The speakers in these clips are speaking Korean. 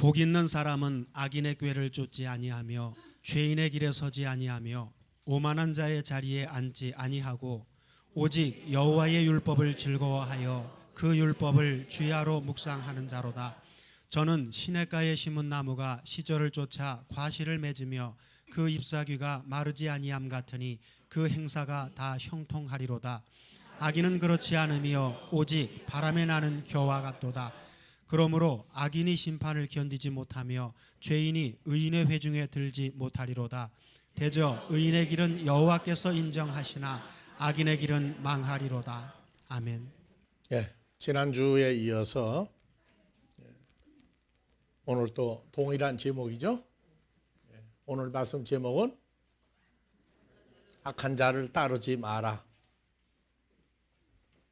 복 있는 사람은 악인의 꾀를 쫓지 아니하며 죄인의 길에 서지 아니하며 오만한 자의 자리에 앉지 아니하고 오직 여호와의 율법을 즐거워하여 그 율법을 주야로 묵상하는 자로다. 저는 시냇가에 심은 나무가 시절을 쫓아 과실을 맺으며 그 잎사귀가 마르지 아니함 같으니 그 행사가 다 형통하리로다. 악인은 그렇지 않으며 오직 바람에 나는 겨와 같도다. 그러므로 악인이 심판을 견디지 못하며 죄인이 의인의 회중에 들지 못하리로다. 대저 의인의 길은 여호와께서 인정하시나 악인의 길은 망하리로다. 아멘. 예, 지난주에 이어서 오늘 또 동일한 제목이죠. 오늘 말씀 제목은 악한 자를 따르지 마라.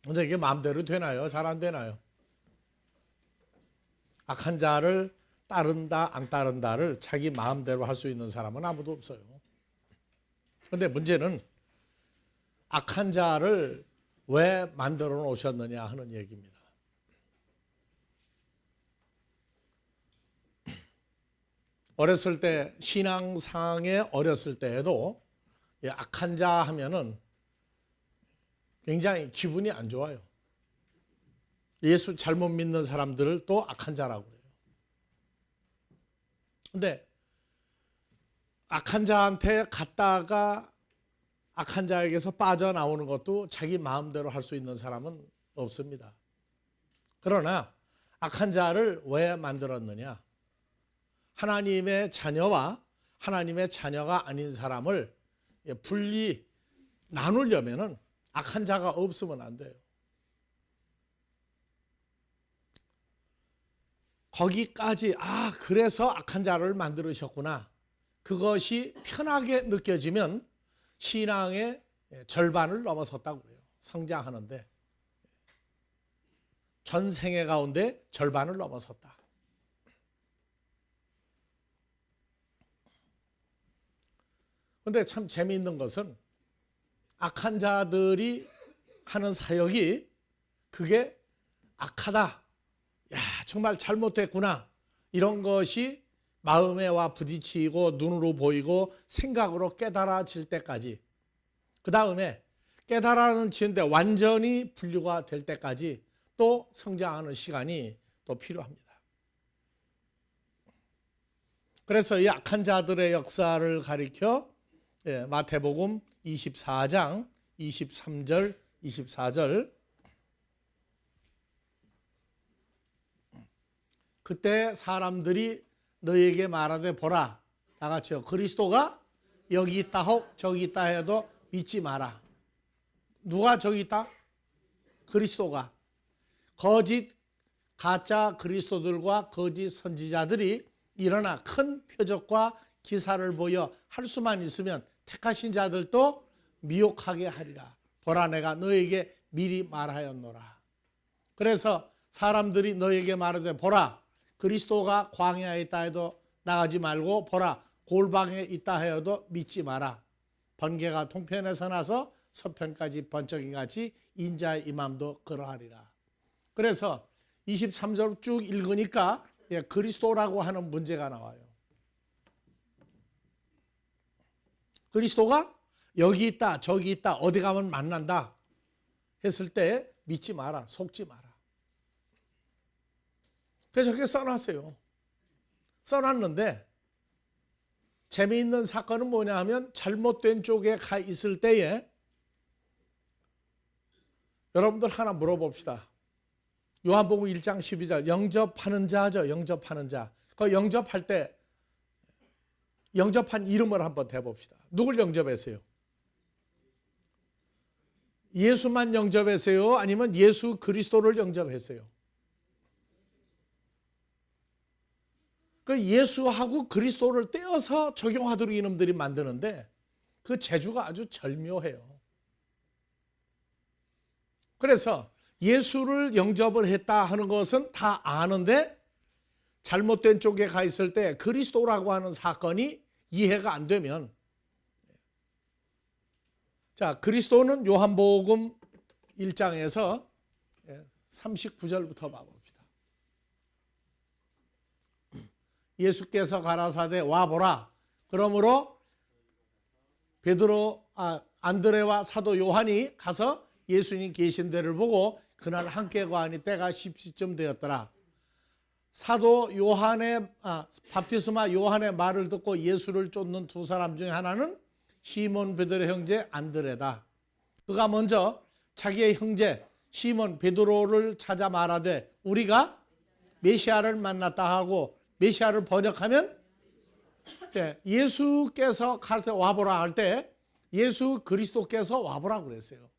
근데 이게 마음대로 되나요? 잘 안 되나요? 악한 자를 따른다 안 따른다를 자기 마음대로 할 수 있는 사람은 아무도 없어요. 그런데 문제는 악한 자를 왜 만들어 놓으셨느냐 하는 얘기입니다. 어렸을 때 신앙상에 어렸을 때에도 악한 자 하면은 굉장히 기분이 안 좋아요. 예수 잘못 믿는 사람들을 또 악한 자라고 그래요. 근데 악한 자한테 갔다가 악한 자에게서 빠져나오는 것도 자기 마음대로 할 수 있는 사람은 없습니다. 그러나 악한 자를 왜 만들었느냐? 하나님의 자녀와 하나님의 자녀가 아닌 사람을 분리 나누려면은 악한 자가 없으면 안 돼요. 거기까지 그래서 악한 자를 만들으셨구나. 그것이 편하게 느껴지면 신앙의 절반을 넘어섰다고 그래요. 성장하는데 전생애 가운데 절반을 넘어섰다. 그런데 참 재미있는 것은 악한 자들이 하는 사역이 그게 악하다. 야, 정말 잘못됐구나. 이런 것이 마음에 와 부딪히고 눈으로 보이고 생각으로 깨달아질 때까지, 그 다음에 깨달아지는데 완전히 분류가 될 때까지 또 성장하는 시간이 또 필요합니다. 그래서 이 악한 자들의 역사를 가리켜 마태복음 24장 23절 24절 그때 사람들이 너희에게 말하되 보라, 나같이요 그리스도가 여기 있다 혹 저기 있다 해도 믿지 마라. 누가 저기 있다? 그리스도가. 거짓 가짜 그리스도들과 거짓 선지자들이 일어나 큰 표적과 기사를 보여 할 수만 있으면 택하신 자들도 미혹하게 하리라. 보라, 내가 너에게 미리 말하였노라. 그래서 사람들이 너에게 말하되 보라, 그리스도가 광야에 있다 해도 나가지 말고 보라, 골방에 있다 해도 믿지 마라. 번개가 동편에서 나서 서편까지 번쩍이같이 인자의 임함도 그러하리라. 그래서 23절 쭉 읽으니까 그리스도라고 하는 문제가 나와요. 그리스도가 여기 있다 저기 있다 어디 가면 만난다 했을 때 믿지 마라, 속지 마라. 그래서 저렇게 써놨어요. 써놨는데 재미있는 사건은 뭐냐 하면 잘못된 쪽에 가 있을 때에 여러분들 하나 물어봅시다. 요한복음 1장 12절 영접하는 자죠. 영접하는 자. 그 영접할 때 영접한 이름을 한번 대봅시다. 누굴 영접했어요? 예수만 영접했어요? 아니면 예수 그리스도를 영접했어요? 그 예수하고 그리스도를 떼어서 적용하도록 이놈들이 만드는데 그 재주가 아주 절묘해요. 그래서 예수를 영접을 했다 하는 것은 다 아는데 잘못된 쪽에 가 있을 때 그리스도라고 하는 사건이 이해가 안 되면, 자, 그리스도는 요한복음 1장에서 39절부터 봐봅시다. 예수께서 가라사대 와보라. 그러므로 안드레와 사도 요한이 가서 예수님 계신 데를 보고 그날 함께 거하니 때가 10시쯤 되었더라. 사도 요한의 밥티스마 요한의 말을 듣고 예수를 쫓는 두 사람 중에 하나는 시몬 베드로의 형제 안드레다. 그가 먼저 자기의 형제 시몬 베드로를 찾아 말하되 우리가 메시아를 만났다 하고, 메시아를 번역하면 예수께서 와보라 할 때 예수 그리스도께서 와보라고 그랬어요.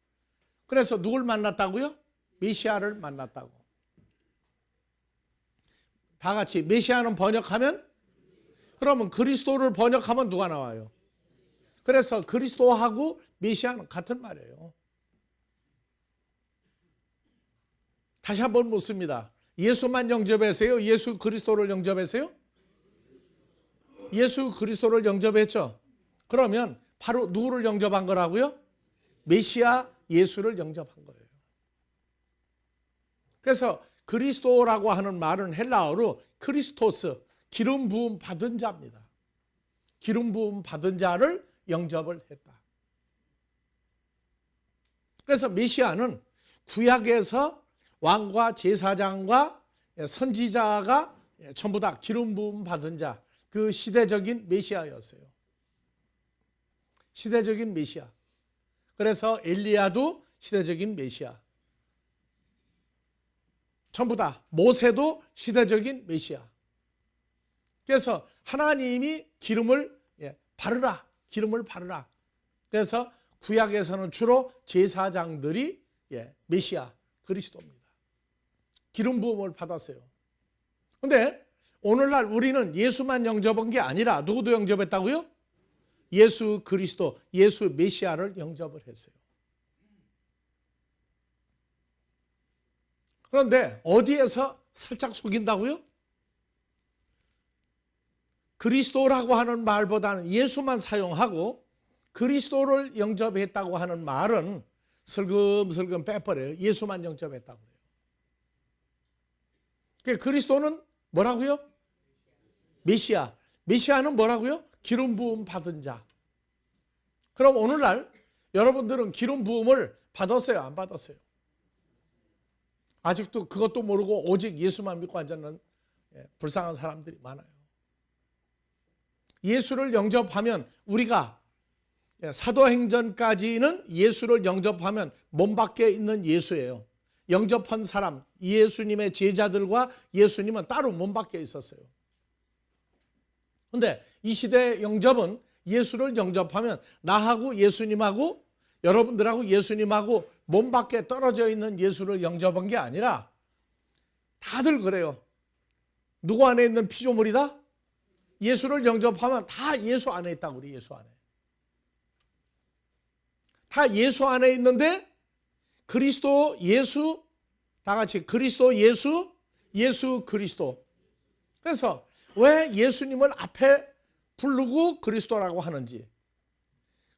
그래서 누굴 만났다고요? 메시아를 만났다고. 다 같이 메시아는 번역하면, 그러면 그리스도를 번역하면 누가 나와요? 그래서 그리스도하고 메시아는 같은 말이에요. 다시 한번 묻습니다. 예수만 영접하세요? 예수 그리스도를 영접하세요? 예수 그리스도를 영접했죠. 그러면 바로 누구를 영접한 거라고요? 메시아 예수를 영접한 거예요. 그래서 그리스도라고 하는 말은 헬라어로 크리스토스, 기름 부음 받은 자입니다. 기름 부음 받은 자를 영접을 했다. 그래서 메시아는 구약에서 왕과 제사장과 선지자가 전부 다 기름 부음 받은 자, 그 시대적인 메시아였어요. 시대적인 메시아. 그래서 엘리야도 시대적인 메시아. 전부 다 모세도 시대적인 메시아. 그래서 하나님이 기름을 바르라, 기름을 바르라. 그래서 구약에서는 주로 제사장들이 메시아 그리스도입니다. 기름 부음을 받았어요. 그런데 오늘날 우리는 예수만 영접한 게 아니라 누구도 영접했다고요? 예수 그리스도, 예수 메시아를 영접을 했어요. 그런데 어디에서 살짝 속인다고요? 그리스도라고 하는 말보다는 예수만 사용하고 그리스도를 영접했다고 하는 말은 슬금슬금 빼버려요. 예수만 영접했다고 해요. 그리스도는 뭐라고요? 메시아. 메시아는 뭐라고요? 기름 부음 받은 자. 그럼 오늘날 여러분들은 기름 부음을 받았어요? 안 받았어요? 아직도 그것도 모르고 오직 예수만 믿고 앉아있는 불쌍한 사람들이 많아요. 예수를 영접하면 우리가 사도행전까지는 예수를 영접하면 몸 밖에 있는 예수예요. 영접한 사람, 예수님의 제자들과 예수님은 따로 몸 밖에 있었어요. 그런데 이 시대의 영접은 예수를 영접하면 나하고 예수님하고 여러분들하고 예수님하고 몸 밖에 떨어져 있는 예수를 영접한 게 아니라 다들 그래요. 누구 안에 있는 피조물이다? 예수를 영접하면 다 예수 안에 있다고 그래요. 예수 안에. 다 예수 안에 있는데 그리스도 예수, 다 같이 그리스도 예수, 예수 그리스도. 그래서 왜 예수님을 앞에 부르고 그리스도라고 하는지,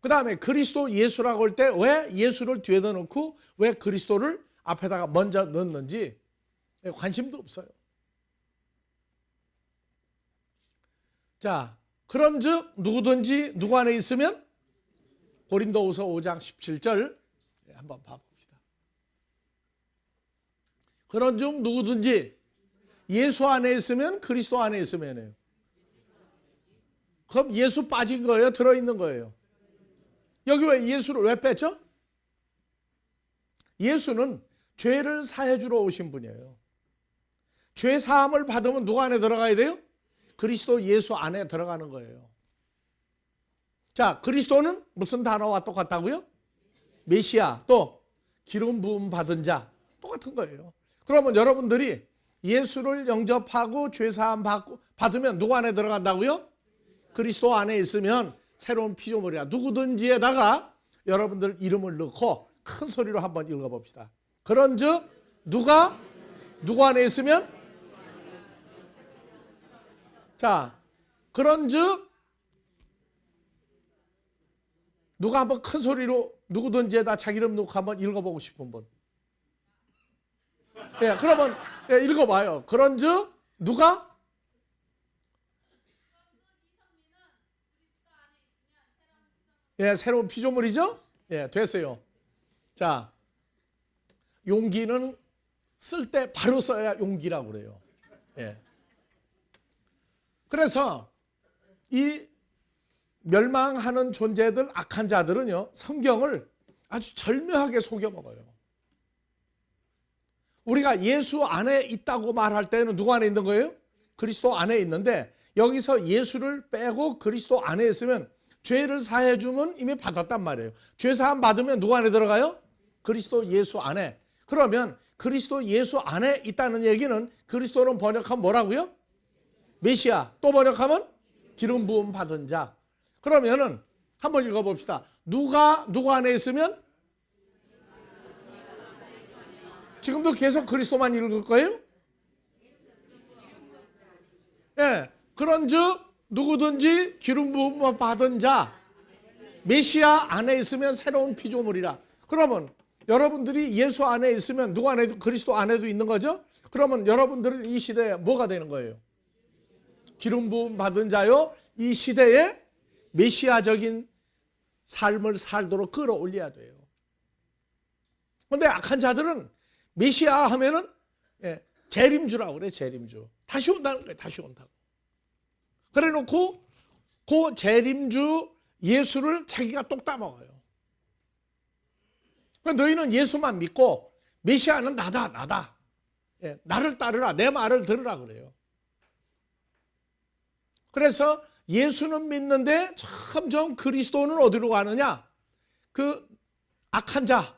그 다음에 그리스도 예수라고 할 때 왜 예수를 뒤에다 놓고 왜 그리스도를 앞에다가 먼저 넣는지 관심도 없어요. 자, 그런즉 누구든지 누구 안에 있으면, 고린도후서 5장 17절 한번 봐봅시다. 그런즉 누구든지 예수 안에 있으면 그리스도 안에 있으면요. 그럼 예수 빠진 거예요? 들어있는 거예요? 여기 왜 예수를 왜 뺐죠? 예수는 죄를 사해 주러 오신 분이에요. 죄 사함을 받으면 누구 안에 들어가야 돼요? 그리스도 예수 안에 들어가는 거예요. 자, 그리스도는 무슨 단어와 똑같다고요? 메시아, 또 기름 부음 받은 자, 똑같은 거예요. 그러면 여러분들이 예수를 영접하고 죄 사함 받으면 누구 안에 들어간다고요? 그리스도 안에 있으면 새로운 피조물이야. 누구든지에다가 여러분들 이름을 넣고 큰 소리로 한번 읽어봅시다. 그런즉 누가 누구 안에 있으면, 자, 그런즉 누가 한번 큰 소리로 누구든지에다 자기 이름 넣고 한번 읽어보고 싶은 분. 그러면 읽어봐요. 그런즉 누가 예, 새로운 피조물이죠? 예, 됐어요. 자, 용기는 쓸 때 바로 써야 용기라고 그래요. 예. 그래서 이 멸망하는 존재들, 악한 자들은요, 성경을 아주 절묘하게 속여 먹어요. 우리가 예수 안에 있다고 말할 때는 누구 안에 있는 거예요? 그리스도 안에 있는데, 여기서 예수를 빼고 그리스도 안에 있으면 죄를 사해 주면 이미 받았단 말이에요. 죄 사함 받으면 누구 안에 들어가요? 그리스도 예수 안에. 그러면 그리스도 예수 안에 있다는 얘기는 그리스도는 번역하면 뭐라고요? 메시아. 또 번역하면 기름 부음 받은 자. 그러면은 한번 읽어봅시다. 누가 누구 안에 있으면? 지금도 계속 그리스도만 읽을 거예요? 예. 그런즉 누구든지 기름 부음 받은 자, 메시아 안에 있으면 새로운 피조물이라. 그러면 여러분들이 예수 안에 있으면 누구 안에도, 그리스도 안에도 있는 거죠? 그러면 여러분들은 이 시대에 뭐가 되는 거예요? 기름 부음 받은 자요. 이 시대에 메시아적인 삶을 살도록 끌어올려야 돼요. 그런데 악한 자들은 메시아 하면은 재림주라고 그래. 재림주. 다시 온다는 거예요. 다시 온다고. 그래 놓고 그 재림주 예수를 자기가 똑 따먹어요. 너희는 예수만 믿고 메시아는 나다. 나를 따르라. 내 말을 들으라 그래요. 그래서 예수는 믿는데 점점 그리스도는 어디로 가느냐? 그 악한 자,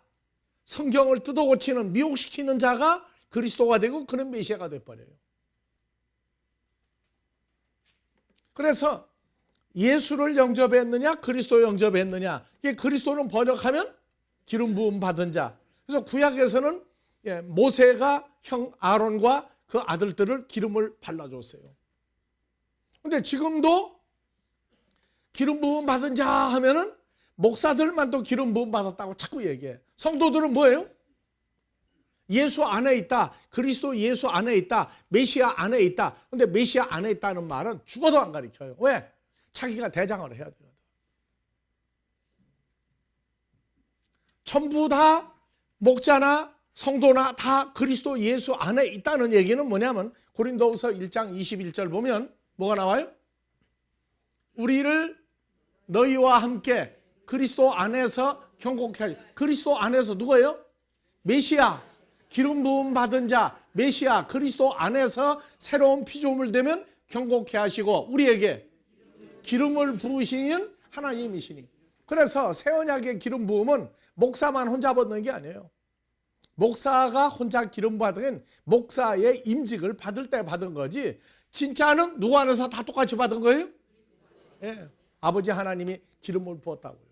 성경을 뜯어고치는, 미혹시키는 자가 그리스도가 되고 그는 메시아가 돼버려요. 그래서 예수를 영접했느냐, 그리스도 영접했느냐. 이게 그리스도는 번역하면 기름 부음 받은 자. 그래서 구약에서는 모세가 형 아론과 그 아들들을 기름을 발라줬어요. 근데 지금도 기름 부음 받은 자 하면은 목사들만 또 기름 부음 받았다고 자꾸 얘기해. 성도들은 뭐예요? 예수 안에 있다. 그리스도 예수 안에 있다. 메시아 안에 있다. 근데 메시아 안에 있다는 말은 죽어도 안 가르쳐요. 왜? 자기가 대장을 해야 되거든. 전부 다 목자나 성도나 다 그리스도 예수 안에 있다는 얘기는 뭐냐면 고린도후서 1장 21절 보면 뭐가 나와요? 우리를 너희와 함께 그리스도 안에서 경고케 하시고. 그리스도 안에서 누구예요? 메시아, 기름 부음 받은 자, 메시아, 그리스도 안에서 새로운 피조물 되면 경고케 하시고 우리에게 기름을 부으시는 하나님이시니. 그래서 새 언약의 기름 부음은 목사만 혼자 받는 게 아니에요. 목사가 혼자 기름 받은 건 목사의 임직을 받을 때 받은 거지, 진짜는 누구 안에서 다 똑같이 받은 거예요? 예, 아버지 하나님이 기름을 부었다고요.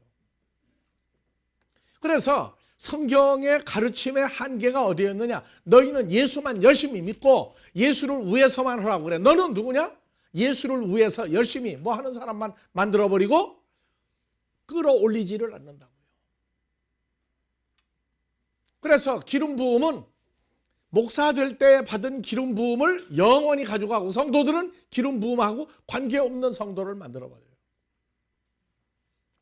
그래서 성경의 가르침의 한계가 어디였느냐? 너희는 예수만 열심히 믿고 예수를 위해서만 하라고 그래. 너는 누구냐? 예수를 위해서 열심히 뭐 하는 사람만 만들어버리고 끌어올리지를 않는다고요. 그래서 기름 부음은 목사 될 때 받은 기름 부음을 영원히 가져가고, 성도들은 기름 부음하고 관계없는 성도를 만들어버려요.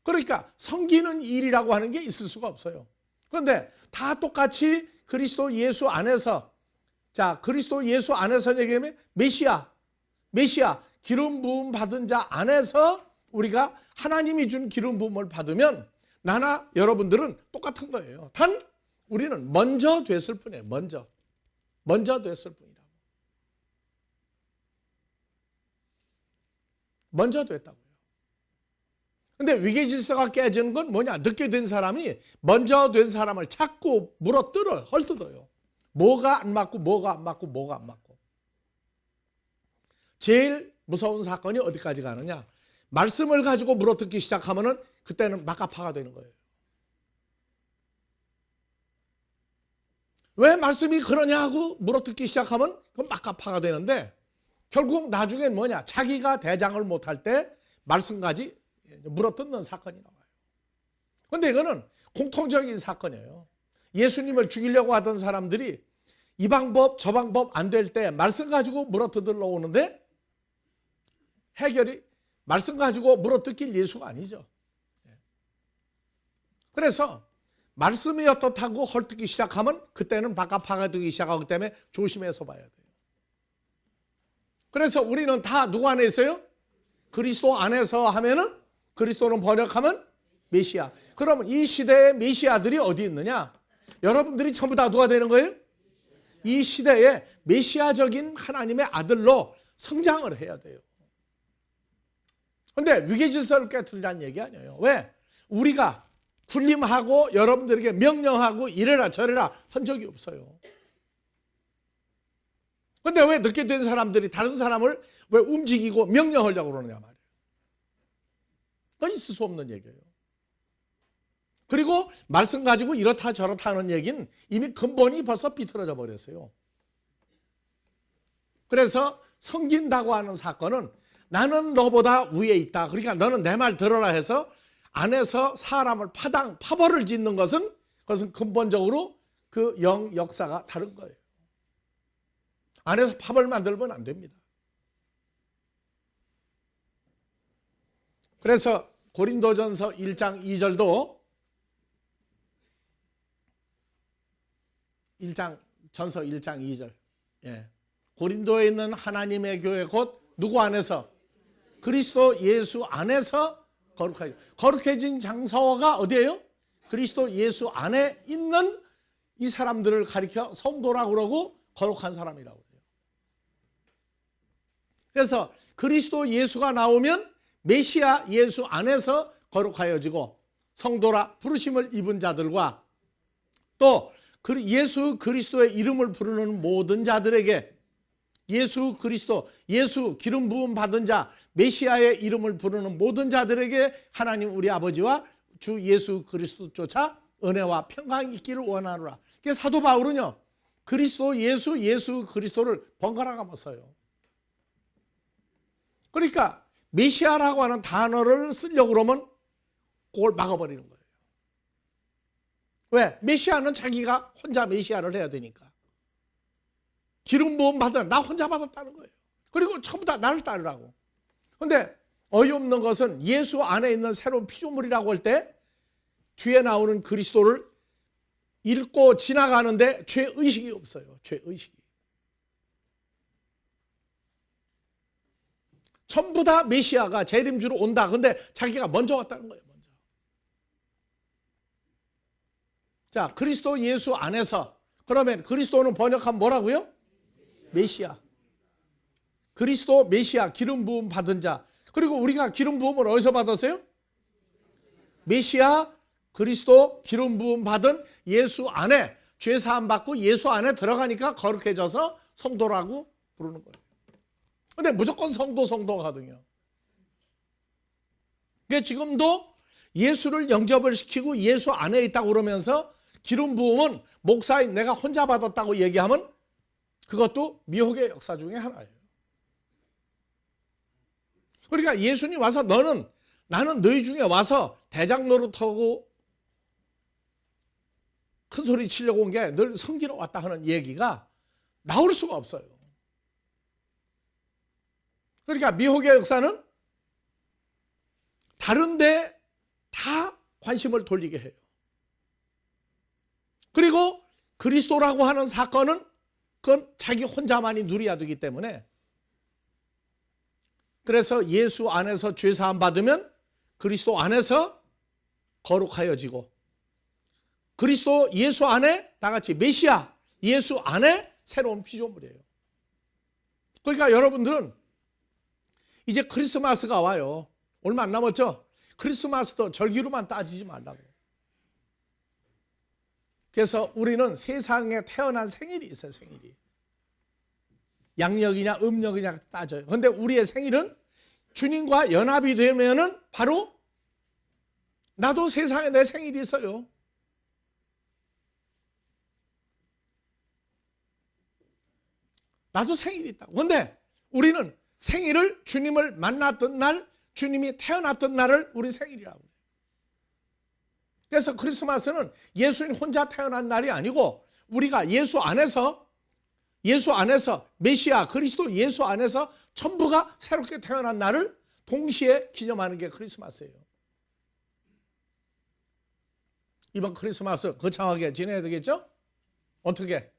그러니까 섬기는 일이라고 하는 게 있을 수가 없어요. 그런데 다 똑같이 그리스도 예수 안에서, 자, 그리스도 예수 안에서 얘기하면 메시아, 기름 부음 받은 자 안에서 우리가 하나님이 준 기름 부음을 받으면 나나 여러분들은 똑같은 거예요. 단 우리는 먼저 됐을 뿐이에요. 먼저 됐을 뿐이라고. 먼저 됐다고요. 근데 위계 질서가 깨지는 건 뭐냐? 늦게 된 사람이 먼저 된 사람을 자꾸 물어뜯어요. 헐뜯어요. 뭐가 안 맞고 뭐가 안 맞고 뭐가 안 맞고. 제일 무서운 사건이 어디까지 가느냐? 말씀을 가지고 물어뜯기 시작하면은 그때는 막가파가 되는 거예요. 왜 말씀이 그러냐고 물어뜯기 시작하면 그건 막가파가 되는데, 결국 나중엔 뭐냐? 자기가 대장을 못할 때 말씀까지 물어뜯는 사건이 나와요. 그런데 이거는 공통적인 사건이에요. 예수님을 죽이려고 하던 사람들이 이 방법 저 방법 안 될 때 말씀 가지고 물어뜯으러 오는데, 해결이 말씀 가지고 물어뜯길 예수가 아니죠. 그래서 말씀이 어떻다고 헐뜯기 시작하면 그때는 바깥 파가되기 시작하기 때문에 조심해서 봐야 돼요. 그래서 우리는 다 누구 안에 있어요? 그리스도 안에서 하면은 그리스도는 번역하면 메시아. 그러면 이 시대의 메시아들이 어디 있느냐? 여러분들이 전부 다 누가 되는 거예요? 이 시대에 메시아적인 하나님의 아들로 성장을 해야 돼요. 그런데 위계질서를 깨뜨리라는 얘기 아니에요. 왜? 우리가 군림하고 여러분들에게 명령하고 이래라 저래라 한 적이 없어요. 그런데 왜 늦게 된 사람들이 다른 사람을 왜 움직이고 명령하려고 그러느냐 말이에요. 그건 있을 수 없는 얘기예요. 그리고 말씀 가지고 이렇다 저렇다 하는 얘기는 이미 근본이 벌써 비틀어져 버렸어요. 그래서 섬긴다고 하는 사건은 나는 너보다 위에 있다. 그러니까 너는 내 말 들어라 해서 안에서 사람을 파벌을 짓는 것은 그것은 근본적으로 그 역사가 다른 거예요. 안에서 파벌 만들면 안 됩니다. 그래서 고린도전서 1장 2절도 전서 1장 2절. 예. 고린도에 있는 하나님의 교회 곧 누구 안에서? 그리스도 예수 안에서 거룩해진 장서가 어디예요? 그리스도 예수 안에 있는 이 사람들을 가리켜 성도라고 그러고 거룩한 사람이라고 해요. 그래서 그리스도 예수가 나오면 메시아 예수 안에서 거룩하여지고 성도라 부르심을 입은 자들과 또 예수 그리스도의 이름을 부르는 모든 자들에게 예수 그리스도, 예수 기름 부음 받은 자, 메시아의 이름을 부르는 모든 자들에게 하나님 우리 아버지와 주 예수 그리스도 쫓아 은혜와 평강이 있기를 원하노라. 그래서 사도 바울은요, 그리스도 예수 그리스도를 번갈아 가면서요. 그러니까 메시아라고 하는 단어를 쓰려고 그러면 그걸 막아버리는 거예요. 왜? 메시아는 자기가 혼자 메시아를 해야 되니까. 기름 부음 받은 나 혼자 받았다는 거예요. 그리고 전부 다 나를 따르라고. 그런데 어이없는 것은 예수 안에 있는 새로운 피조물이라고 할 때 뒤에 나오는 그리스도를 읽고 지나가는데 죄의식이 없어요. 죄의식이. 전부 다 메시아가 재림주로 온다. 근데 자기가 먼저 왔다는 거예요. 먼저. 자, 그리스도 예수 안에서 그러면 그리스도는 번역하면 뭐라고요? 메시아. 그리스도 메시아 기름 부음 받은 자. 그리고 우리가 기름 부음을 어디서 받았어요? 메시아 그리스도 기름 부음 받은 예수 안에 죄 사함 받고 예수 안에 들어가니까 거룩해져서 성도라고 부르는 거예요. 근데 무조건 성도거든요. 그러니까 지금도 예수를 영접을 시키고 예수 안에 있다고 그러면서 기름 부음은 목사인 내가 혼자 받았다고 얘기하면 그것도 미혹의 역사 중에 하나예요. 그러니까 예수님 와서 나는 너희 중에 와서 대장 노릇하고 큰 소리 치려고 온 게 늘 섬기러 왔다 하는 얘기가 나올 수가 없어요. 그러니까 미혹의 역사는 다른데 다 관심을 돌리게 해요. 그리고 그리스도라고 하는 사건은 그건 자기 혼자만이 누려야 되기 때문에 그래서 예수 안에서 죄사함 받으면 그리스도 안에서 거룩하여지고 그리스도 예수 안에 다 같이 메시아 예수 안에 새로운 피조물이에요. 그러니까 여러분들은 이제 크리스마스가 와요. 얼마 안 남았죠? 크리스마스도 절기로만 따지지 말라고. 그래서 우리는 세상에 태어난 생일이 있어요. 생일이. 양력이냐 음력이냐 따져요. 그런데 우리의 생일은 주님과 연합이 되면은 바로 나도 세상에 내 생일이 있어요. 나도 생일이 있다고. 그런데 우리는 생일을 주님을 만났던 날, 주님이 태어났던 날을 우리 생일이라고 해요. 그래서 크리스마스는 예수님 혼자 태어난 날이 아니고 우리가 예수 안에서 메시아 그리스도 예수 안에서 전부가 새롭게 태어난 날을 동시에 기념하는 게 크리스마스예요. 이번 크리스마스 거창하게 지내야 되겠죠? 어떻게?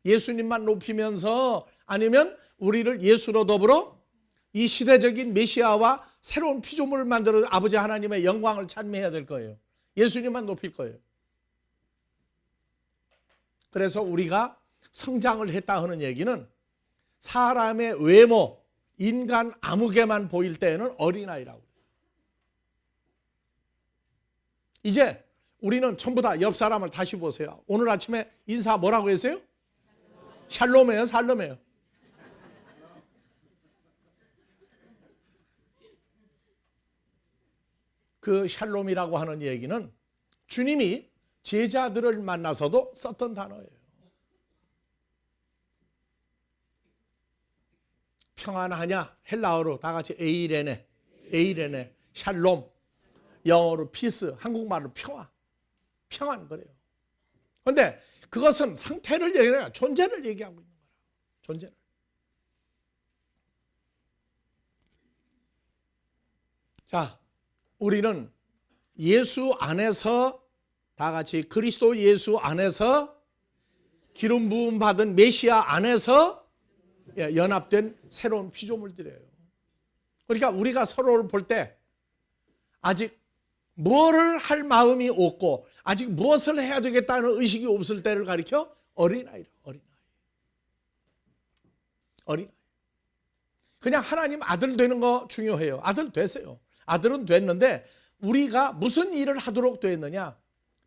예수님만 높이면서, 아니면 우리를 예수로 더불어 이 시대적인 메시아와 새로운 피조물을 만들어 아버지 하나님의 영광을 찬미해야 될 거예요. 예수님만 높일 거예요. 그래서 우리가 성장을 했다 하는 얘기는 사람의 외모, 인간 아무개만 보일 때에는 어린아이라고. 이제 우리는 전부 다 옆 사람을 다시 보세요. 오늘 아침에 인사 뭐라고 했어요? 샬롬이에요, 살롬이에요? 그 샬롬이라고 하는 얘기는 주님이 제자들을 만나서도 썼던 단어예요. 평안하냐? 헬라어로 다 같이 에이레네, 에이레네, 샬롬. 영어로 피스, 한국말로 평안 그래요. 그런데 그것은 상태를 얘기해요. 존재를 얘기하고 있는 거라. 존재를. 자, 우리는 예수 안에서 다 같이 그리스도 예수 안에서 기름 부음 받은 메시아 안에서 연합된 새로운 피조물들이에요. 그러니까 우리가 서로를 볼 때 아직 뭐를 할 마음이 없고 아직 무엇을 해야 되겠다는 의식이 없을 때를 가리켜 어린아이라. 어린아이. 그냥 하나님 아들 되는 거 중요해요. 아들 됐어요. 아들은 됐는데 우리가 무슨 일을 하도록 되었느냐?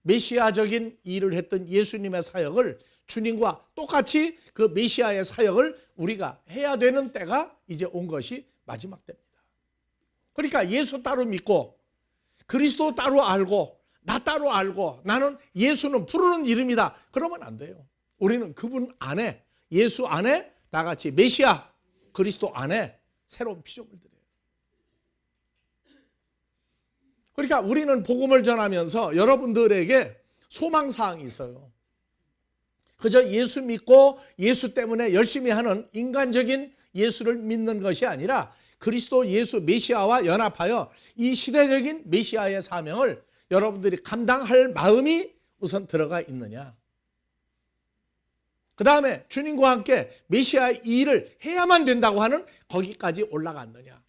메시아적인 일을 했던 예수님의 사역을 주님과 똑같이 그 메시아의 사역을 우리가 해야 되는 때가 이제 온 것이 마지막 때입니다. 그러니까 예수 따로 믿고 그리스도 따로 알고 나 따로 알고 나는 예수는 부르는 이름이다. 그러면 안 돼요. 우리는 그분 안에, 예수 안에 다 같이 메시아 그리스도 안에 새로운 피조물들이에요. 그러니까 우리는 복음을 전하면서 여러분들에게 소망사항이 있어요. 그저 예수 믿고 예수 때문에 열심히 하는 인간적인 예수를 믿는 것이 아니라 그리스도 예수 메시아와 연합하여 이 시대적인 메시아의 사명을 여러분들이 감당할 마음이 우선 들어가 있느냐. 그 다음에 주님과 함께 메시아의 일을 해야만 된다고 하는 거기까지 올라갔느냐.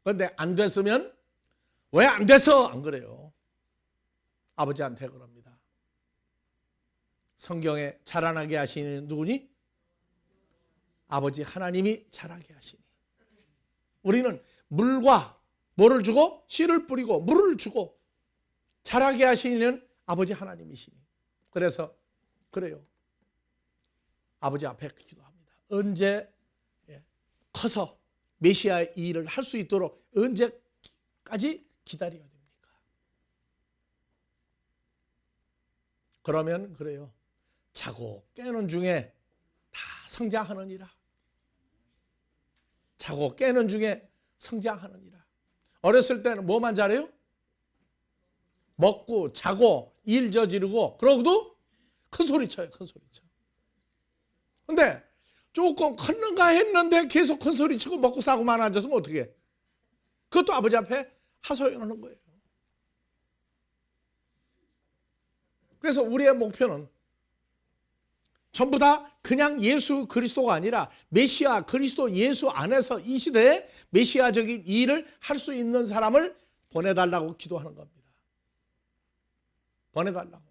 그런데 안 됐으면 왜 안 됐어? 안 그래요. 아버지한테 그럽니다. 성경에 자라나게 하시는 누구니? 아버지 하나님이 자라게 하시니. 우리는 물과 뭐를 주고? 씨를 뿌리고 물을 주고 자라게 하시는 아버지 하나님이시니. 그래서 그래요. 아버지 앞에 기도합니다. 언제 커서 메시아의 일을 할 수 있도록 언제까지 기다려야 됩니까? 그러면 그래요. 자고 깨는 중에 다 성장하느니라. 자고 깨는 중에 성장하느니라. 어렸을 때는 뭐만 잘해요? 먹고 자고 일 저지르고 그러고도 큰 소리 쳐요. 큰 소리 쳐. 근데 조금 컸는가 했는데 계속 큰 소리 치고 먹고 싸고만 앉았으면 어떻게 해? 그것도 아버지 앞에 하소연하는 거예요. 그래서 우리의 목표는 전부 다 그냥 예수 그리스도가 아니라 메시아 그리스도 예수 안에서 이 시대에 메시아적인 일을 할 수 있는 사람을 보내달라고 기도하는 겁니다. 보내달라고.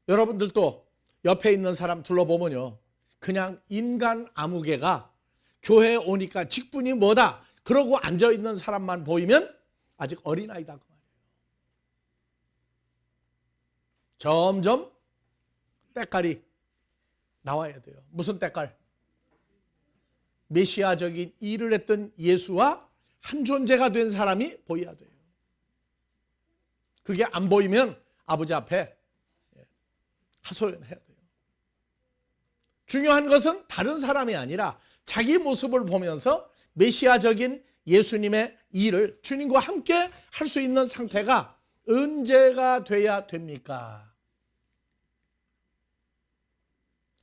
여러분들도 옆에 있는 사람 둘러보면요. 그냥 인간 아무개가 교회에 오니까 직분이 뭐다 그러고 앉아있는 사람만 보이면 아직 어린아이다 그 말이에요. 점점 때깔이 나와야 돼요. 무슨 때깔? 메시아적인 일을 했던 예수와 한 존재가 된 사람이 보여야 돼요. 그게 안 보이면 아버지 앞에 하소연해야 돼요. 중요한 것은 다른 사람이 아니라 자기 모습을 보면서 메시아적인 예수님의 일을 주님과 함께 할 수 있는 상태가 언제가 돼야 됩니까?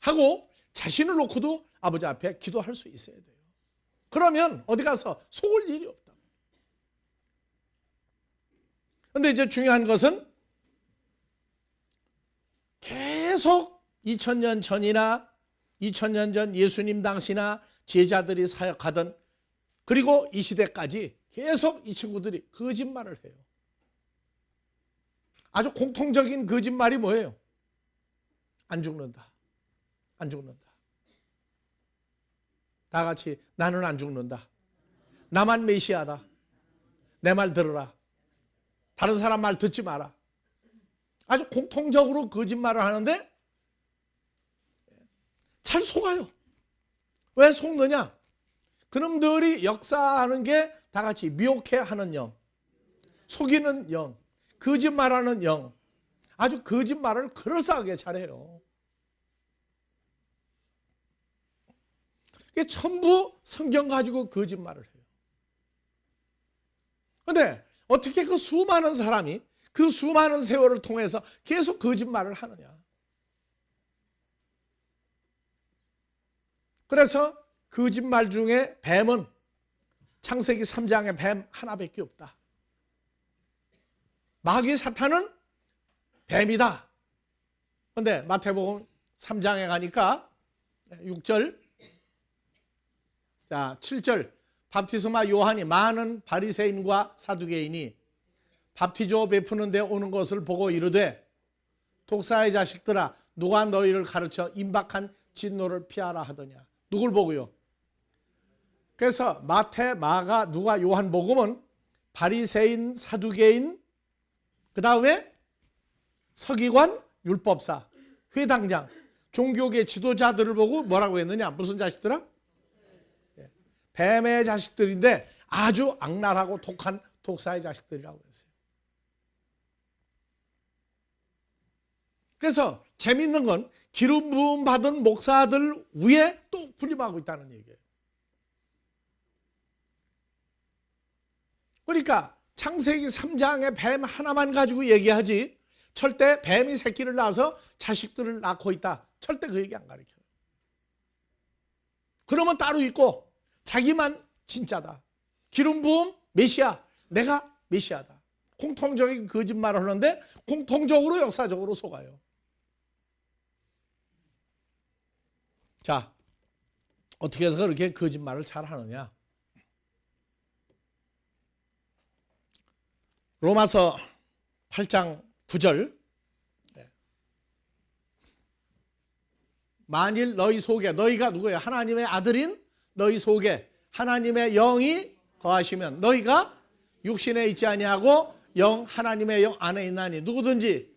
하고 자신을 놓고도 아버지 앞에 기도할 수 있어야 돼요. 그러면 어디 가서 속을 일이 없다. 근데 이제 중요한 것은 계속 2000년 전이나 2000년 전 예수님 당시나 제자들이 사역하던, 그리고 이 시대까지 계속 이 친구들이 거짓말을 해요. 아주 공통적인 거짓말이 뭐예요? 안 죽는다. 안 죽는다. 다 같이 나는 안 죽는다. 나만 메시아다. 내 말 들어라. 다른 사람 말 듣지 마라. 아주 공통적으로 거짓말을 하는데 잘 속아요. 왜 속느냐? 그놈들이 역사하는 게 다 같이 미혹해하는 영, 속이는 영, 거짓말하는 영, 아주 거짓말을 그럴싸하게 잘해요. 이게 전부 성경 가지고 거짓말을 해요. 그런데 어떻게 그 수많은 사람이 그 수많은 세월을 통해서 계속 거짓말을 하느냐? 그래서 거짓말 중에 뱀은 창세기 3장에 뱀 하나밖에 없다. 마귀 사탄은 뱀이다. 그런데 마태복음 3장에 가니까 6절, 자 7절, 밥티스마 요한이 많은 바리새인과 사두개인이 밥티조 베푸는 데 오는 것을 보고 이르되 독사의 자식들아 누가 너희를 가르쳐 임박한 진노를 피하라 하더냐. 누굴 보고요? 그래서 마태, 마가, 누가, 요한복음은 바리새인, 사두개인, 그 다음에 서기관, 율법사, 회당장, 종교계 지도자들을 보고 뭐라고 했느냐? 무슨 자식들아? 뱀의 자식들인데 아주 악랄하고 독한 독사의 자식들이라고 했어요. 그래서 재밌는 건 기름 부음 받은 목사들 위에 또 군림하고 있다는 얘기예요. 그러니까 창세기 3장의 뱀 하나만 가지고 얘기하지 절대 뱀이 새끼를 낳아서 자식들을 낳고 있다. 절대 그 얘기 안 가르쳐요. 그러면 따로 있고 자기만 진짜다. 기름 부음 메시아, 내가 메시아다. 공통적인 거짓말을 하는데 공통적으로 역사적으로 속아요. 자, 어떻게 해서 그렇게 거짓말을 잘 하느냐? 로마서 8장 9절, 만일 너희 속에, 너희가 누구예요? 하나님의 아들인 너희 속에 하나님의 영이 거하시면 너희가 육신에 있지 아니하고 영, 하나님의 영 안에 있나니. 누구든지.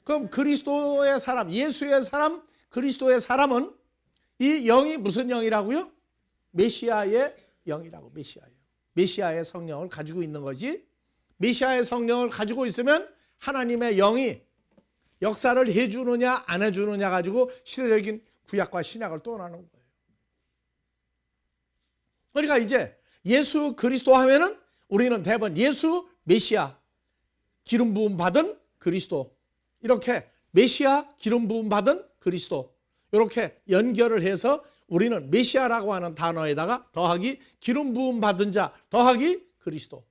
그럼 그리스도의 사람, 예수의 사람, 그리스도의 사람은 이 영이 무슨 영이라고요? 메시아의 영이라고. 메시아의 성령을 가지고 있는 거지. 메시아의 성령을 가지고 있으면 하나님의 영이 역사를 해주느냐 안 해주느냐 가지고 시대적인 구약과 신약을 떠나는 거예요. 그러니까 이제 예수 그리스도 하면은 우리는 대부분 예수 메시아 기름 부음 받은 그리스도, 이렇게 메시아 기름 부음 받은 그리스도, 이렇게 연결을 해서 우리는 메시아라고 하는 단어에다가 더하기 기름 부음 받은 자 더하기 그리스도.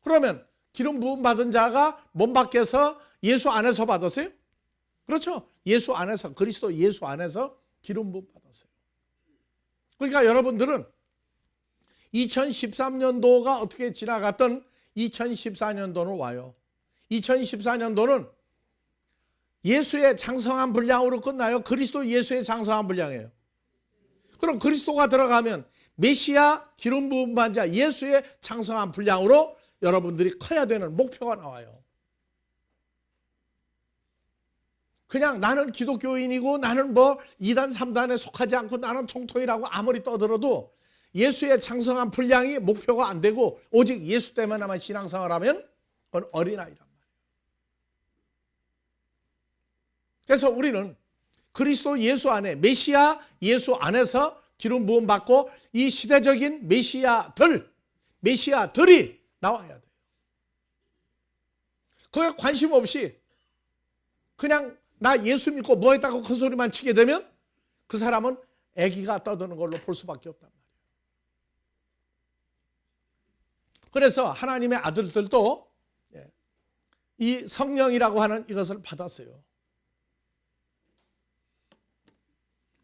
그러면 기름 부음 받은 자가 몸 밖에서 예수 안에서 받았어요? 그렇죠. 예수 안에서, 그리스도 예수 안에서 기름 부음 받았어요. 그러니까 여러분들은 2013년도가 어떻게 지나갔던 2014년도는 와요. 2014년도는 예수의 장성한 분량으로 끝나요? 그리스도 예수의 장성한 분량이에요. 그럼 그리스도가 들어가면 메시아 기름 부음 받은 자 예수의 장성한 분량으로 여러분들이 커야 되는 목표가 나와요. 그냥 나는 기독교인이고 나는 뭐 2단 3단에 속하지 않고 나는 총통이라고 아무리 떠들어도 예수의 장성한 분량이 목표가 안 되고 오직 예수 때문에만 신앙생활을 하면 그건 어린아이란 말이에요. 그래서 우리는 그리스도 예수 안에, 메시아 예수 안에서 기름 부음 받고 이 시대적인 메시아들이 나와야 돼요. 그게 관심 없이 그냥 나 예수 믿고 뭐 했다고 큰 소리만 치게 되면 그 사람은 애기가 떠드는 걸로 볼 수밖에 없단 말이에요. 그래서 하나님의 아들들도 이 성령이라고 하는 이것을 받았어요.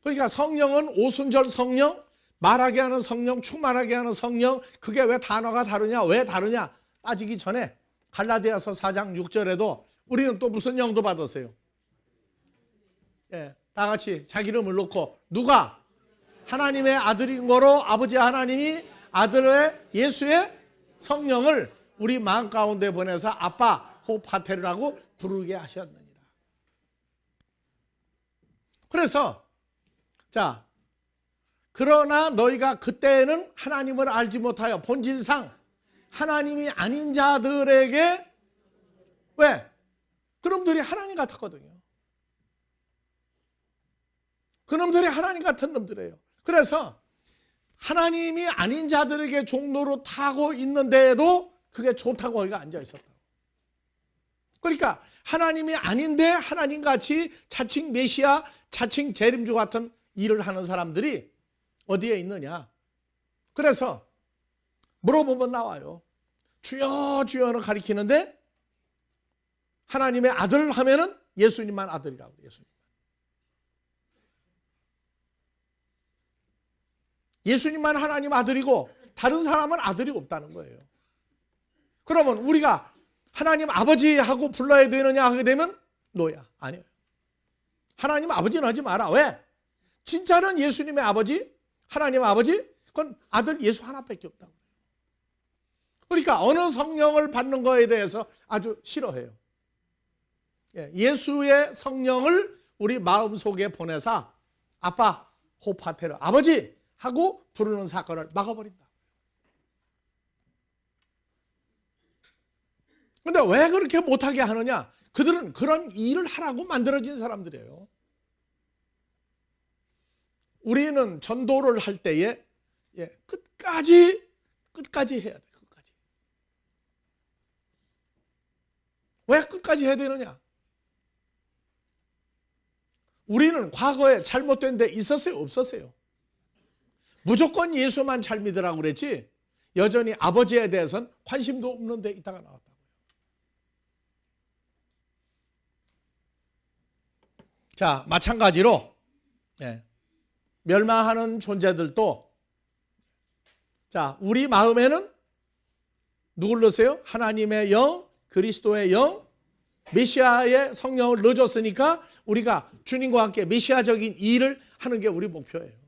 그러니까 성령은 오순절 성령, 말하게 하는 성령, 충만하게 하는 성령, 그게 왜 단어가 다르냐? 왜 다르냐? 따지기 전에 갈라디아서 4장 6절에도 우리는 또 무슨 영도 받았어요? 예, 다 같이 자기 이름을 놓고 누가? 하나님의 아들인 거로 아버지 하나님이 아들의 예수의 성령을 우리 마음 가운데 보내서 아빠 호파테르라고 부르게 하셨느니라. 그래서 자, 그러나 너희가 그때는 하나님을 알지 못하여 본질상 하나님이 아닌 자들에게 왜? 그놈들이 하나님 같았거든요. 그놈들이 하나님 같은 놈들이에요. 그래서 하나님이 아닌 자들에게 종로로 타고 있는데도 그게 좋다고 거기가 앉아 있었다고. 그러니까 하나님이 아닌데 하나님같이 자칭 메시아, 자칭 재림주 같은 일을 하는 사람들이 어디에 있느냐. 그래서 물어보면 나와요. 주여 주여는 가리키는데 하나님의 아들 하면은 예수님만 아들이라고 그래요. 예수님만 하나님 아들이고 다른 사람은 아들이 없다는 거예요. 그러면 우리가 하나님 아버지하고 불러야 되느냐 하게 되면 노야. 아니에요. 하나님 아버지는 하지 마라. 왜? 진짜는 예수님의 아버지, 하나님 아버지, 그건 아들 예수 하나밖에 없다고. 그러니까 어느 성령을 받는 거에 대해서 아주 싫어해요. 예수의 성령을 우리 마음속에 보내서 아빠, 호파테르, 아버지 하고 부르는 사건을 막아버린다. 그런데 왜 그렇게 못하게 하느냐? 그들은 그런 일을 하라고 만들어진 사람들이에요. 우리는 전도를 할 때에 끝까지 해야 돼. 끝까지. 왜 끝까지 해야 되느냐? 우리는 과거에 잘못된 데 있었어요? 없었어요? 무조건 예수만 잘 믿으라고 그랬지 여전히 아버지에 대해서는 관심도 없는 데 있다가 나왔다고요. 자, 마찬가지로 멸망하는 존재들도 자, 우리 마음에는 누굴 넣으세요? 하나님의 영, 그리스도의 영, 메시아의 성령을 넣어줬으니까 우리가 주님과 함께 메시아적인 일을 하는 게 우리 목표예요.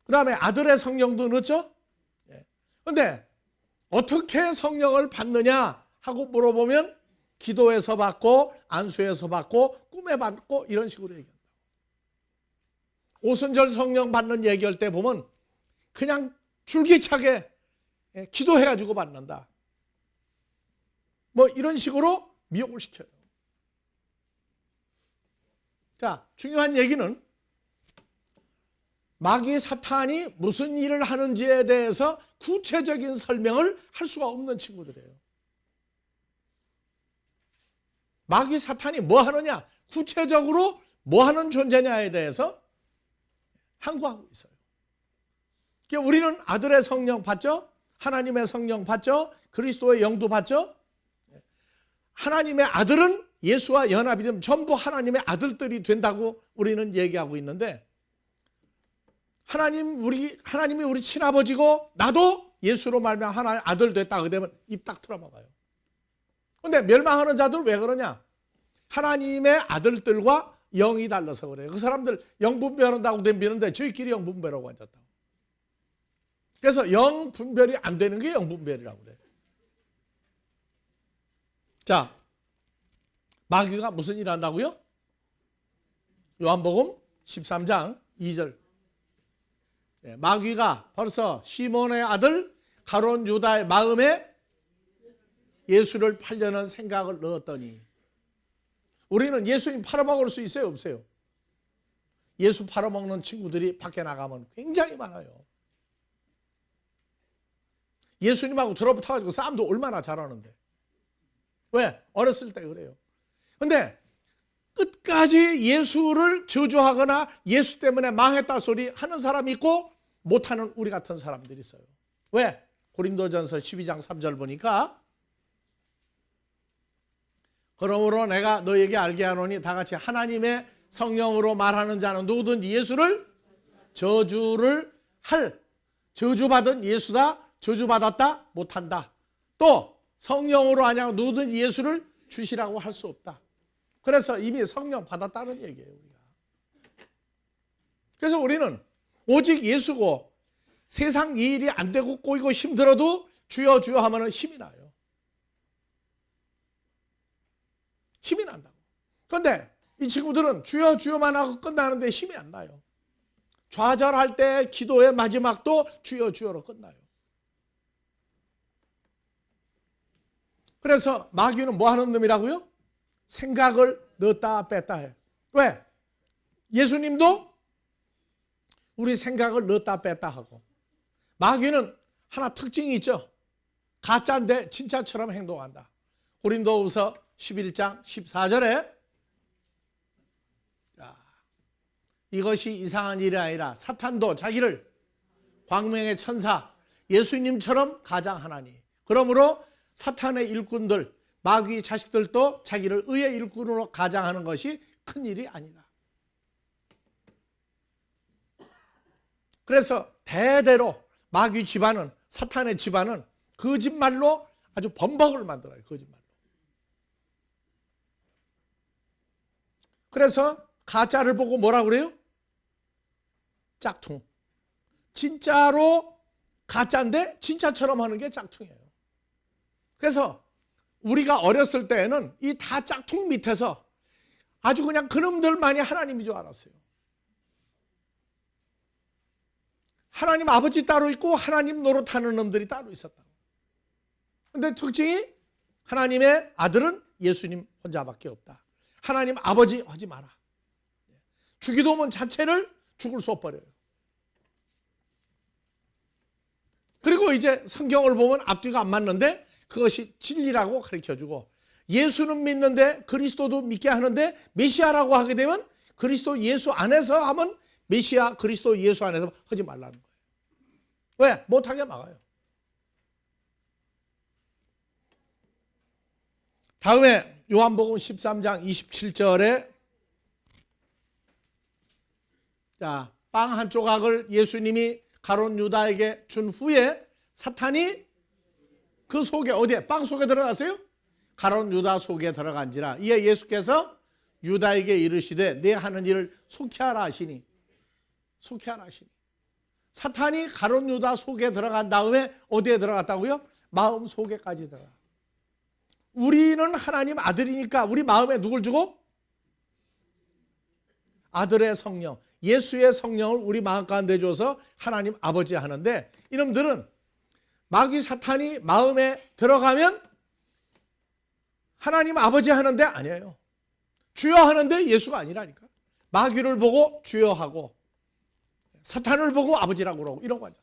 그 다음에 아들의 성령도 넣었죠? 그런데 어떻게 성령을 받느냐 하고 물어보면 기도에서 받고 안수에서 받고 꿈에 받고 이런 식으로 얘기한다. 오순절 성령 받는 얘기할 때 보면 그냥 줄기차게 기도해가지고 받는다. 뭐 이런 식으로 미혹을 시켜요. 자, 중요한 얘기는 마귀 사탄이 무슨 일을 하는지에 대해서 구체적인 설명을 할 수가 없는 친구들이에요. 마귀 사탄이 뭐 하느냐, 구체적으로 뭐 하는 존재냐에 대해서 항구하고 있어요. 그러니까 우리는 아들의 성령 받죠? 하나님의 성령 받죠? 그리스도의 영도 받죠? 하나님의 아들은 예수와 연합이 되면 전부 하나님의 아들들이 된다고 우리는 얘기하고 있는데 하나님이 우리 친아버지고 나도 예수로 말미암아 하나님의 아들 됐다 그러면 입 딱 틀어먹어요. 그런데 멸망하는 자들 왜 그러냐? 하나님의 아들들과 영이 달라서 그래요. 그 사람들 영 분별한다고 덤비는데 저희끼리 영 분별하고 앉았다고. 그래서 영 분별이 안 되는 게 영 분별이라고 그래요. 자, 마귀가 무슨 일을 한다고요? 요한복음 13장 2절. 마귀가 벌써 시몬의 아들 가룟 유다의 마음에 예수를 팔려는 생각을 넣었더니 우리는 예수님 팔아먹을 수 있어요? 없어요? 예수 팔아먹는 친구들이 밖에 나가면 굉장히 많아요. 예수님하고 들어붙어가지고 싸움도 얼마나 잘하는데. 왜? 어렸을 때 그래요. 근데 끝까지 예수를 저주하거나 예수 때문에 망했다 소리 하는 사람이 있고 못하는 우리 같은 사람들이 있어요. 왜? 고린도전서 12장 3절 보니까 그러므로 내가 너에게 알게 하노니 다 같이 하나님의 성령으로 말하는 자는 누구든지 예수를 저주받은 예수다, 저주받았다 못한다. 또 성령으로 하냐 누구든지 예수를 주시라고 할 수 없다. 그래서 이미 성령 받았다는 얘기예요, 우리가. 그래서 우리는 오직 예수고 세상 이 일이 안 되고 꼬이고 힘들어도 주여 주여 하면 힘이 나요. 힘이 난다고. 그런데 이 친구들은 주여 주여만 하고 끝나는데 힘이 안 나요. 좌절할 때 기도의 마지막도 주여 주여로 끝나요. 그래서 마귀는 뭐 하는 놈이라고요? 생각을 넣었다 뺐다 해요. 왜? 예수님도 우리 생각을 넣었다 뺐다 하고, 마귀는 하나 특징이 있죠. 가짜인데 진짜처럼 행동한다. 고린도후서 11장 14절에 이것이 이상한 일이 아니라 사탄도 자기를 광명의 천사 예수님처럼 가장하나니, 그러므로 사탄의 일꾼들 마귀 자식들도 자기를 의의 일꾼으로 가장하는 것이 큰일이 아니다. 그래서 대대로 마귀 집안은, 사탄의 집안은 거짓말로 아주 범벅을 만들어요. 거짓말로. 그래서 가짜를 보고 뭐라 그래요? 짝퉁. 진짜로 가짜인데 진짜처럼 하는 게 짝퉁이에요. 그래서 우리가 어렸을 때에는 이 다 짝퉁 밑에서 아주 그냥 그놈들만이 하나님인 줄 알았어요. 하나님 아버지 따로 있고 하나님 노릇하는 놈들이 따로 있었다고. 그런데 특징이 하나님의 아들은 예수님 혼자밖에 없다. 하나님 아버지 하지 마라. 주기도문 자체를 죽을 쏘버려요. 그리고 이제 성경을 보면 앞뒤가 안 맞는데 그것이 진리라고 가르쳐주고, 예수는 믿는데 그리스도도 믿게 하는데 메시아라고 하게 되면 그리스도 예수 안에서 하면 메시아 그리스도 예수 안에서 하지 말라는 거예요. 왜? 못하게 막아요. 다음에 요한복음 13장 27절에 빵 한 조각을 예수님이 가룟 유다에게 준 후에 사탄이 그 속에, 어디에? 빵 속에 들어갔어요? 가룟 유다 속에 들어간지라. 이에 예수께서 유다에게 이르시되 내 하는 일을 속히하라 하시니. 속히하라 하시니. 사탄이 가룟 유다 속에 들어간 다음에 어디에 들어갔다고요? 마음 속에까지 들어가. 우리는 하나님 아들이니까 우리 마음에 누굴 주고? 아들의 성령, 예수의 성령을 우리 마음 가운데 줘서 하나님 아버지 하는데, 이놈들은 마귀 사탄이 마음에 들어가면 하나님 아버지 하는데 아니에요. 주여 하는데 예수가 아니라니까. 마귀를 보고 주여 하고 사탄을 보고 아버지라고 그러고 이런 거 앉았다.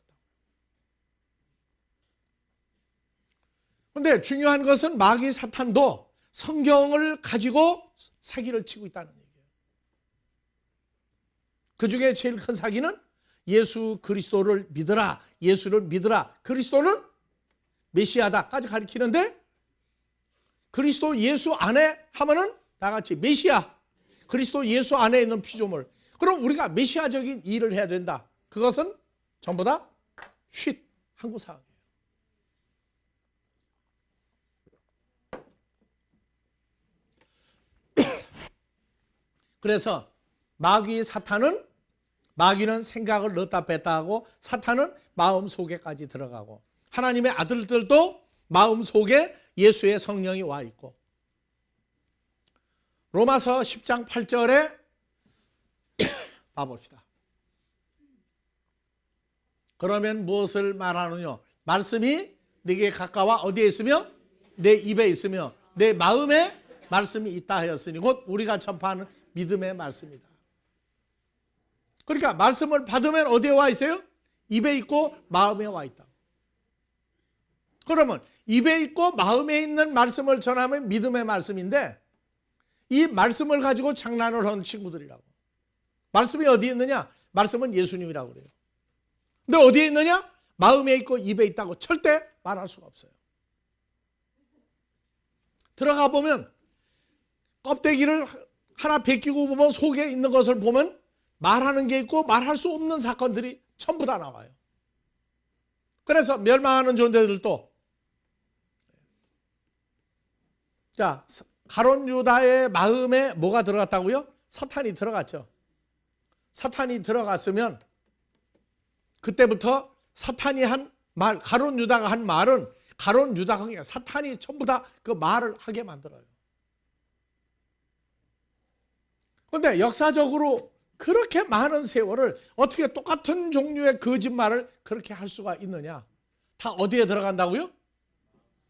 그런데 중요한 것은 마귀 사탄도 성경을 가지고 사기를 치고 있다는 얘기예요. 그 중에 제일 큰 사기는 예수 그리스도를 믿으라, 예수를 믿으라, 그리스도는 메시아다까지 가리키는데, 그리스도 예수 안에 하면은 다같이 메시아, 그리스도 예수 안에 있는 피조물. 그럼 우리가 메시아적인 일을 해야 된다. 그것은 전부 다 쉿 항구사항이에요. 그래서 마귀는 생각을 넣었다 뺐다 하고, 사탄은 마음 속에까지 들어가고, 하나님의 아들들도 마음 속에 예수의 성령이 와 있고. 로마서 10장 8절에 봐봅시다. 그러면 무엇을 말하느냐? 말씀이 네게 가까워 어디에 있으며? 내 입에 있으며 내 마음에 말씀이 있다 하였으니 곧 우리가 전파하는 믿음의 말씀이다. 그러니까 말씀을 받으면 어디에 와 있어요? 입에 있고 마음에 와 있다. 그러면 입에 있고 마음에 있는 말씀을 전하면 믿음의 말씀인데, 이 말씀을 가지고 장난을 하는 친구들이라고. 말씀이 어디에 있느냐? 말씀은 예수님이라고 그래요. 근데 어디에 있느냐? 마음에 있고 입에 있다고 절대 말할 수가 없어요. 들어가 보면 껍데기를 하나 벗기고 보면 속에 있는 것을 보면 말하는 게 있고 말할 수 없는 사건들이 전부 다 나와요. 그래서 멸망하는 존재들도, 자, 가룟 유다의 마음에 뭐가 들어갔다고요? 사탄이 들어갔죠. 사탄이 들어갔으면 그때부터 사탄이 한 말, 가룟 유다가 한 말은 가룟 유다가 아니라 사탄이 전부 다 그 말을 하게 만들어요. 그런데 역사적으로 그렇게 많은 세월을 어떻게 똑같은 종류의 거짓말을 그렇게 할 수가 있느냐? 다 어디에 들어간다고요?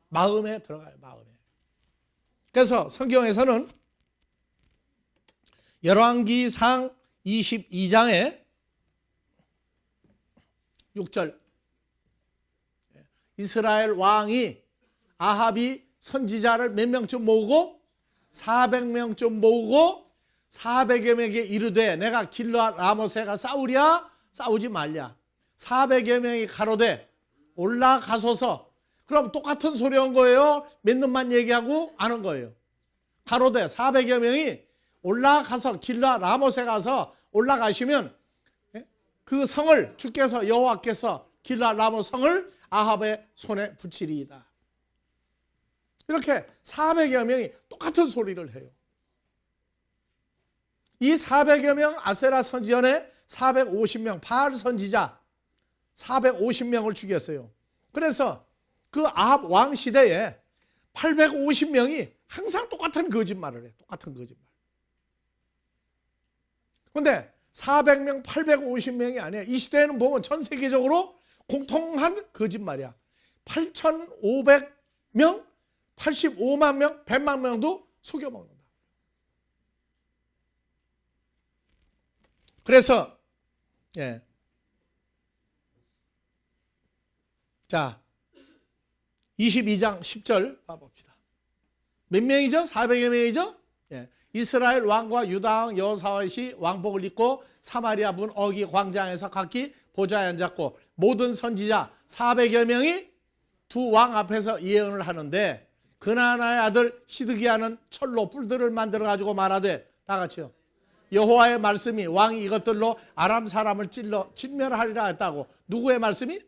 마음에 들어가요. 마음에. 그래서 성경에서는 열왕기상 22장에 6절, 이스라엘 왕이 아합이 선지자를 몇 명쯤 모으고 400명쯤 모으고 400여 명에게 이르되 내가 길르앗 라모스에 싸우랴 싸우지 말랴. 400여 명이 가로되 올라가소서. 그럼 똑같은 소리 한 거예요? 믿는만 얘기하고 안 한 거예요? 가로되 400여 명이 올라가서 길르앗 라모스에 가서 올라가시면 그 성을 주께서 여호와께서 길르앗 라모스 성을 아합의 손에 붙이리이다. 이렇게 400여 명이 똑같은 소리를 해요. 이 400여 명 아세라 선지전에 450명 바알 선지자 450명을 죽였어요. 그래서 그 아합 왕 시대에 850명이 항상 똑같은 거짓말을 해. 똑같은 거짓말. 그런데 400명, 850명이 아니야. 이 시대에는 보면 전 세계적으로 공통한 거짓말이야. 8,500명, 85만 명, 100만 명도 속여먹는다. 그래서 자 22장 10절 봐봅시다. 몇 명이죠? 400여 명이죠? 이스라엘 왕과 유다 왕 여호사밧이 왕복을 입고 사마리아 문 어기 광장에서 각기 보좌에 앉았고 모든 선지자 400여 명이 두 왕 앞에서 예언을 하는데 그나나의 아들 시드기야는 철로 뿔들을 만들어 가지고 말하되 다 같이요. 여호와의 말씀이 왕이 이것들로 아람 사람을 찔러 진멸하리라 했다고. 누구의 말씀이?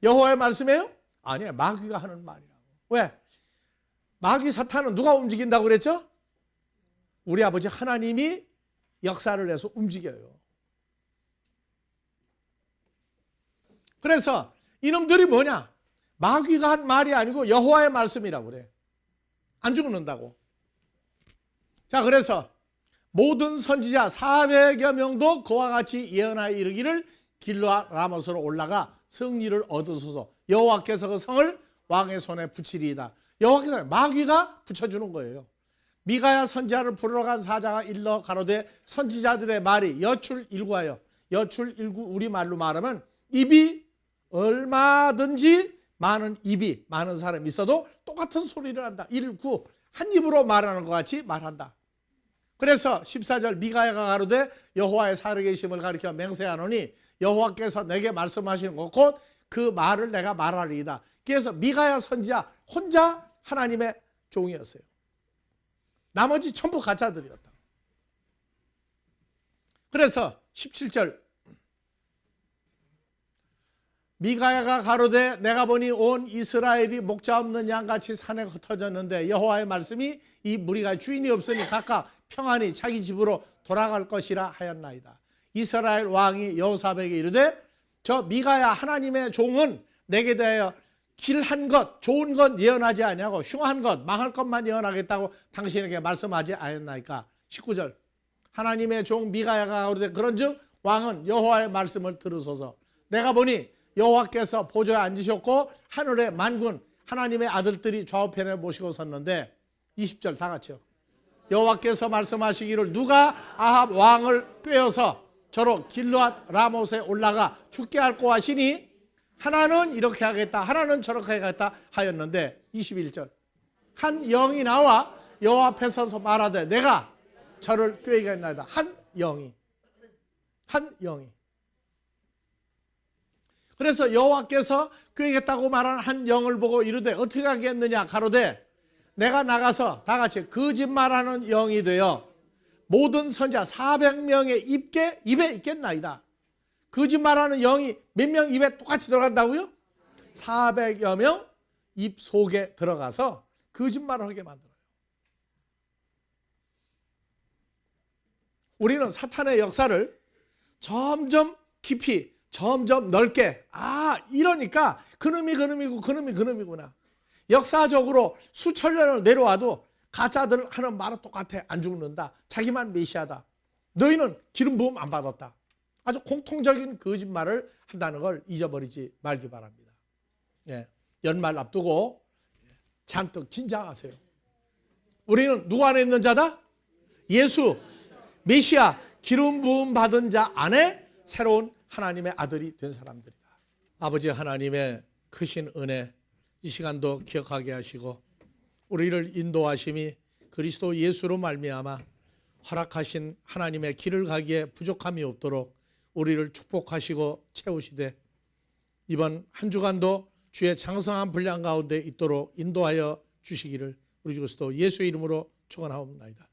여호와의 말씀이에요? 아니에요. 마귀가 하는 말이라고. 왜? 마귀 사탄은 누가 움직인다고 그랬죠? 우리 아버지 하나님이 역사를 해서 움직여요. 그래서 이놈들이 뭐냐? 마귀가 한 말이 아니고 여호와의 말씀이라고 그래. 안 죽는다고. 자, 그래서 모든 선지자 400여 명도 그와 같이 예언하여 이르기를 길르앗 라모스로 올라가 승리를 얻으소서. 여호와께서 그 성을 왕의 손에 붙이리이다. 여호와께서 마귀가 붙여주는 거예요. 미가야 선지자를 부르러 간 사자가 일러 가로되 선지자들의 말이 여출일구하여, 여출일구 우리말로 말하면 입이 얼마든지 많은 입이 많은 사람이 있어도 똑같은 소리를 한다. 일구 한 입으로 말하는 것 같이 말한다. 그래서 14절 미가야가 가로되 여호와의 살아계심을 가리켜 맹세하노니 여호와께서 내게 말씀하시는 것 곧 그 말을 내가 말하리이다. 그래서 미가야 선지자 혼자 하나님의 종이었어요. 나머지 전부 가짜들이었다. 그래서 17절 미가야가 가로되 내가 보니 온 이스라엘이 목자 없는 양같이 산에 흩어졌는데 여호와의 말씀이 이 무리가 주인이 없으니 각각 평안히 자기 집으로 돌아갈 것이라 하였나이다. 이스라엘 왕이 여호사밧에게 이르되 저 미가야 하나님의 종은 내게 대하여 길한 것, 좋은 것 예언하지 아니하고 흉한 것, 망할 것만 예언하겠다고 당신에게 말씀하지 않았나이까. 19절 하나님의 종 미가야가 가로되 그런즉 왕은 여호와의 말씀을 들으소서. 내가 보니 여호와께서 보좌에 앉으셨고 하늘의 만군 하나님의 아들들이 좌우편에 모시고 섰는데 20절 다 같이요. 여호와께서 말씀하시기를 누가 아합 왕을 꾀어서 저로 길르앗 라모스에 올라가 죽게 할꼬 하시니 하나는 이렇게 하겠다 하나는 저렇게 하겠다 하였는데 21절 한 영이 나와 여호와 앞에 서서 말하되 내가 저를 꾀겠나이다. 한 영이 그래서 여호와께서 꾀겠다고 말한 한 영을 보고 이르되 어떻게 하겠느냐 가로되 내가 나가서 다 같이 거짓말하는 영이 되어 모든 선지자 400명의 입에 있겠나이다. 거짓말하는 영이 몇 명 입에 똑같이 들어간다고요? 400여 명 입 속에 들어가서 거짓말을 하게 만들어요. 우리는 사탄의 역사를 점점 깊이 점점 넓게 이러니까 그놈이 그놈이고 그놈이 그놈이구나. 역사적으로 수천 년을 내려와도 가짜들 하는 말은 똑같아. 안 죽는다. 자기만 메시아다. 너희는 기름 부음 안 받았다. 아주 공통적인 거짓말을 한다는 걸 잊어버리지 말기 바랍니다. 예, 연말 앞두고 잔뜩 긴장하세요. 우리는 누구 안에 있는 자다? 예수 메시아 기름 부음 받은 자 안에 새로운 하나님의 아들이 된 사람들이다. 아버지 하나님의 크신 은혜 이 시간도 기억하게 하시고 우리를 인도하심이 그리스도 예수로 말미암아 허락하신 하나님의 길을 가기에 부족함이 없도록 우리를 축복하시고 채우시되 이번 한 주간도 주의 장성한 분량 가운데 있도록 인도하여 주시기를 우리 주 그리스도 예수의 이름으로 축원하옵나이다.